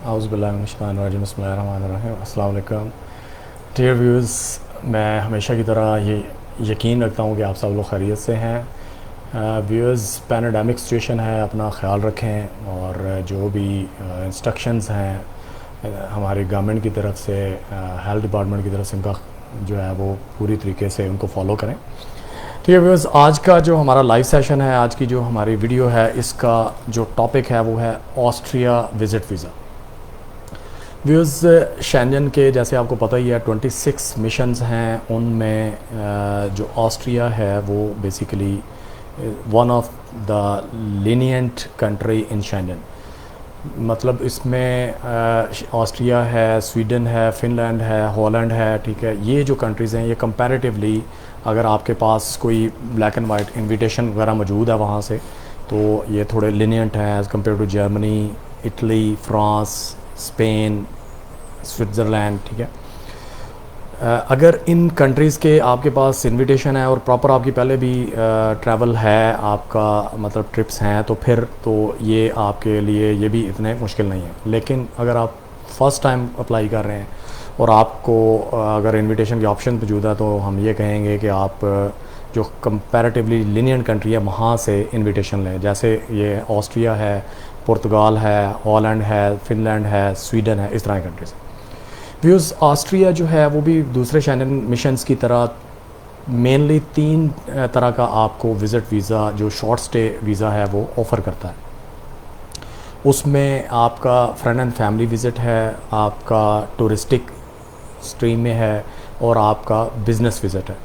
औज़ुबिल्लाहिमिनश्शैतानिर्रजीम बिस्मिल्लाहिर्रहमानिर्रहीम। अस्सलाम वालेकुम डियर व्यूज़, मैं हमेशा की तरह ये यकीन रखता हूँ कि आप सब लोग खैरियत से हैं। व्यूज़, पैराडामिक सिचुएशन है, अपना ख्याल रखें और जो भी इंस्ट्रक्शंस हैं हमारी गवर्नमेंट की तरफ से, हेल्थ डिपार्टमेंट की तरफ से, उनका जो है वो पूरी तरीके से उनको फॉलो करें। ठीक है व्यूअर्स, आज का जो हमारा लाइव सेशन है, आज की जो हमारी वीडियो है, इसका जो टॉपिक है वो है Austria visit visa. Viewers, Schengen के जैसे आपको पता ही है 26 मिशंस हैं, उनमें जो ऑस्ट्रिया है वो basically one of the lenient country in Schengen. मतलब इसमें ऑस्ट्रिया है, स्वीडन है, फिनलैंड है, हॉलैंड है। ठीक है, ये जो कंट्रीज़ हैं ये कंपैरेटिवली, अगर आपके पास कोई ब्लैक एंड वाइट इनविटेशन वगैरह मौजूद है वहाँ से, तो ये थोड़े लीनियंट हैं as compare to Germany, Italy, France, Spain, Switzerland. ठीक है, अगर इन कंट्रीज़ के आपके पास इनविटेशन है और प्रॉपर आपकी पहले भी ट्रैवल है, आपका मतलब ट्रिप्स हैं, तो फिर तो ये आपके लिए ये भी इतने मुश्किल नहीं है। लेकिन अगर आप फ़र्स्ट टाइम अप्लाई कर रहे हैं और आपको अगर इनविटेशन के ऑप्शन मौजूद है, तो हम ये कहेंगे कि आप जो कंपैरेटिवली लीनियंट कंट्री है वहाँ से इनविटेशन लें। जैसे ये ऑस्ट्रिया है, पुर्तगाल है, हॉलैंड है, फिनलैंड है, स्वीडन है, इस तरह की कंट्रीज़। व्यूज़, ऑस्ट्रिया जो है वो भी दूसरे शेंजन मिशंस की तरह मेनली 3 तरह का आपको विज़िट वीज़ा, जो शॉर्ट स्टे वीज़ा है, वो ऑफ़र करता है। उसमें आपका फ्रेंड एंड फैमिली विज़िट है, आपका टूरिस्टिक स्ट्रीम में है और आपका बिज़नेस विज़िट है।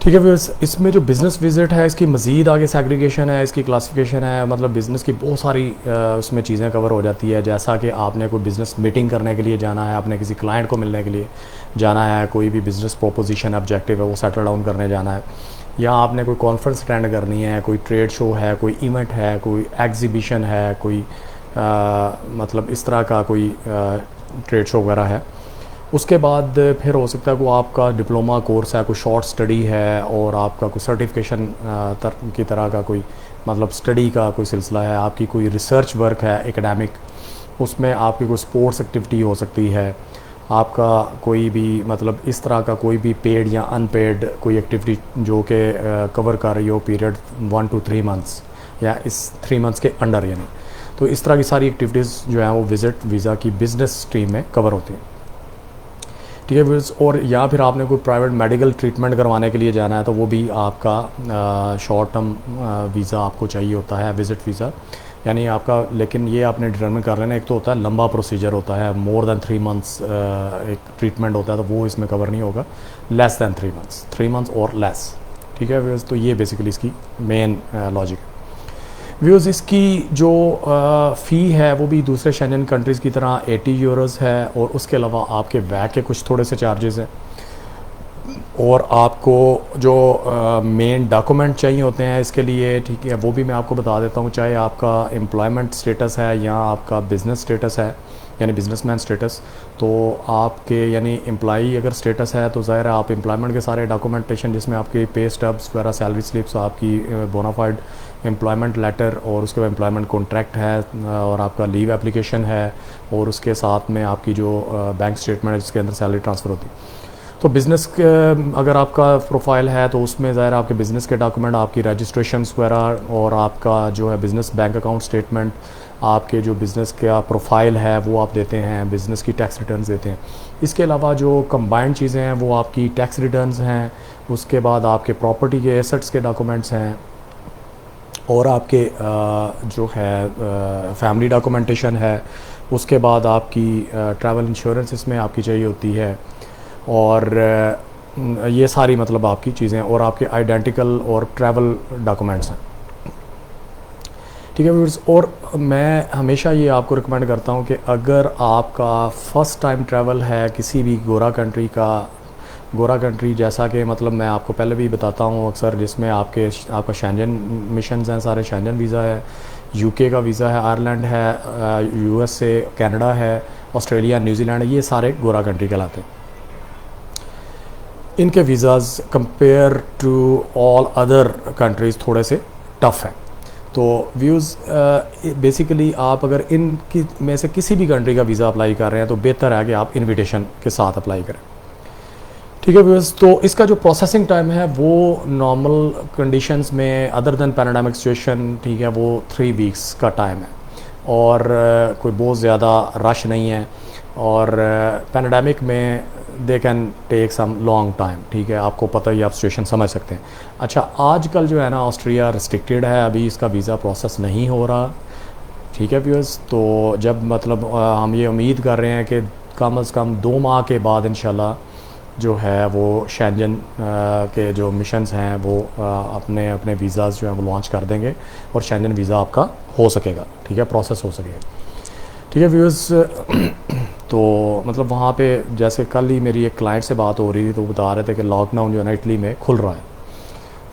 ठीक है व्यूअर्स, इसमें जो बिज़नेस विज़िट है इसकी मज़ीद आगे सेग्रीगेशन है, इसकी क्लासिफिकेशन है। मतलब बिज़नेस की बहुत सारी उसमें चीज़ें कवर हो जाती है। जैसा कि आपने कोई बिज़नेस मीटिंग करने के लिए जाना है, आपने किसी क्लाइंट को मिलने के लिए जाना है, कोई भी बिज़नेस प्रोपोजिशन ऑब्जेक्टिव है वो सेटल डाउन करने जाना है, या आपने कोई कॉन्फ्रेंस अटेंड करनी है, कोई ट्रेड शो है, कोई इवेंट है, कोई एग्जीबिशन है, कोई मतलब इस तरह का कोई ट्रेड शो वगैरह है। उसके बाद फिर हो सकता है कोई आपका डिप्लोमा कोर्स है, कोई शॉर्ट स्टडी है, और आपका कोई सर्टिफिकेशन की तरह का कोई मतलब स्टडी का कोई सिलसिला है, आपकी कोई रिसर्च वर्क है एकेडमिक, उसमें आपकी कोई स्पोर्ट्स एक्टिविटी हो सकती है, आपका कोई भी मतलब इस तरह का कोई भी पेड या अनपेड कोई एक्टिविटी जो कि कवर कर रही हो पीरियड 1 to 3 मंथ्स या इस 3 मंथ्स के अंडर, यानी तो इस तरह की सारी एक्टिविटीज़ जो हैं वो विज़िट वीज़ा की बिज़नेस स्ट्रीम में कवर होती हैं। ठीक है व्यूअर्स, और या फिर आपने कोई प्राइवेट मेडिकल ट्रीटमेंट करवाने के लिए जाना है, तो वो भी आपका शॉर्ट टर्म वीज़ा आपको चाहिए होता है, विज़िट वीज़ा। यानी आपका, लेकिन ये आपने डिटरमिन कर लेना, एक तो होता है लंबा प्रोसीजर होता है, मोर दैन 3 मंथ्स एक ट्रीटमेंट होता है, तो वो इसमें कवर नहीं होगा। लेस दैन 3 मंथ्स और लेस। ठीक है व्यूअर्स, तो ये बेसिकली इसकी मेन लॉजिक है। व्यूज़, इसकी जो फ़ी है वो भी दूसरे शेंजन कंट्रीज़ की तरह 80 यूरोज़ है, और उसके अलावा आपके वैक के कुछ थोड़े से चार्जेस हैं, और आपको जो मेन डॉक्यूमेंट चाहिए होते हैं इसके लिए, ठीक है, वो भी मैं आपको बता देता हूँ। चाहे आपका एम्प्लॉयमेंट स्टेटस है या आपका बिज़नेस स्टेटस है, यानी बिजनेसमैन स्टेटस, तो आपके यानी एम्प्लॉई अगर स्टेटस है तो ज़ाहिर है आप एम्प्लॉयमेंट के सारे डॉक्यूमेंटेशन, जिसमें आपके पे स्टब्स वगैरह, सैलरी स्लिप्स, आपकी बोनाफाइड एम्प्लॉयमेंट लेटर, और उसके बाद एम्प्लॉयमेंट कॉन्ट्रैक्ट है, और आपका लीव एप्लीकेशन है, और उसके साथ में आपकी जो बैंक स्टेटमेंट है जिसके अंदर सैलरी ट्रांसफ़र होती है। तो बिज़नेस अगर आपका प्रोफाइल है तो उसमें ज़ाहिर आपके बिज़नेस के डॉक्यूमेंट, आपकी रजिस्ट्रेशंस वगैरह, और आपका जो है बिज़नेस बैंक अकाउंट स्टेटमेंट, आपके जो बिज़नेस का प्रोफाइल है वो आप देते हैं, बिज़नेस की टैक्स रिटर्न्स देते हैं। इसके अलावा जो कंबाइंड चीज़ें हैं वो आपकी टैक्स रिटर्न्स हैं, उसके बाद आपके प्रॉपर्टी के एसेट्स के डॉक्यूमेंट्स हैं, और आपके जो है फैमिली डॉक्यूमेंटेशन है, उसके बाद आपकी ट्रैवल इंश्योरेंस इसमें आपकी चाहिए होती है, और ये सारी मतलब आपकी चीज़ें, और आपके आइडेंटिकल और ट्रैवल डॉक्यूमेंट्स हैं। ठीक है व्यूअर्स, और मैं हमेशा ये आपको रिकमेंड करता हूँ कि अगर आपका फ़र्स्ट टाइम ट्रैवल है किसी भी गोरा कंट्री, जैसा कि मतलब मैं आपको पहले भी बताता हूँ अक्सर, जिसमें आपका शेंजन मिशंस हैं, सारे शेंजन वीज़ा है, यूके का वीज़ा है, आयरलैंड है, यूएसए, कनाडा है, ऑस्ट्रेलिया, न्यूजीलैंड है, ये सारे गोरा कंट्री कहलाते हैं। इनके visas compare to all other countries थोड़े से टफ़ हैं। तो व्यूज़ बेसिकली आप अगर इन की में से किसी भी कंट्री का वीज़ा अप्लाई कर रहे हैं तो बेहतर है कि आप इनविटेशन के साथ अप्लाई करें। ठीक है व्यूअर्स, तो इसका जो प्रोसेसिंग टाइम है वो नॉर्मल कंडीशंस में अदर देन पैराडामिक सिचुएशन, ठीक है, वो 3 वीक्स का टाइम है और कोई बहुत ज़्यादा रश नहीं है। और पैराडामिक में they can take some long time, ठीक है, आपको पता ही, आप सिचुएशन समझ सकते हैं। अच्छा, आजकल जो है ना ऑस्ट्रिया रिस्ट्रिक्टेड है, अभी इसका वीज़ा प्रोसेस नहीं हो रहा, ठीक है व्यूअर्स। तो जब मतलब हम ये उम्मीद कर रहे हैं कि कम से कम 2 माह के बाद इंशाल्लाह जो है वो शेंजन के जो मिशंस हैं वो अपने अपने वीज़ाज़ जो हैं वो लॉन्च कर देंगे और शेंजन वीज़ा आपका हो सकेगा, ठीक है, प्रोसेस हो सकेगा, ठीक है व्यूअर्स। तो मतलब वहाँ पे जैसे कल ही मेरी एक क्लाइंट से बात हो रही थी तो बता रहे थे कि लॉकडाउन जो है ना इटली में खुल रहा है,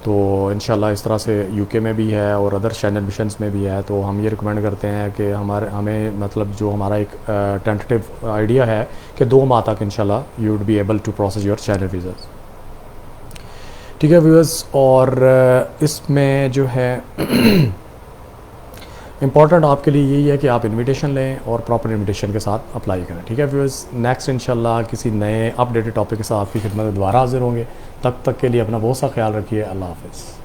तो इंशाल्लाह इस तरह से यूके में भी है और अदर शेंजन मिशंस में भी है। तो हम ये रिकमेंड करते हैं कि हमें मतलब जो हमारा एक टेंटेटिव आइडिया है कि 2 माह तक इंशाल्लाह you would be able to process your Schengen visas, ठीक है व्यूअर्स। और इसमें जो है इम्पॉर्टेंट आपके लिए यही है कि आप इनविटेशन लें और प्रॉपर इनविटेशन के साथ अप्लाई करें, ठीक है व्यूअर्स। नेक्स्ट इंशाल्लाह किसी नए अपडेटेड टॉपिक के साथ आपकी खिदमत में दोबारा हाजिर होंगे, तब तक के लिए अपना बहुत सा ख्याल रखिए। अल्लाह हाफ़िज़।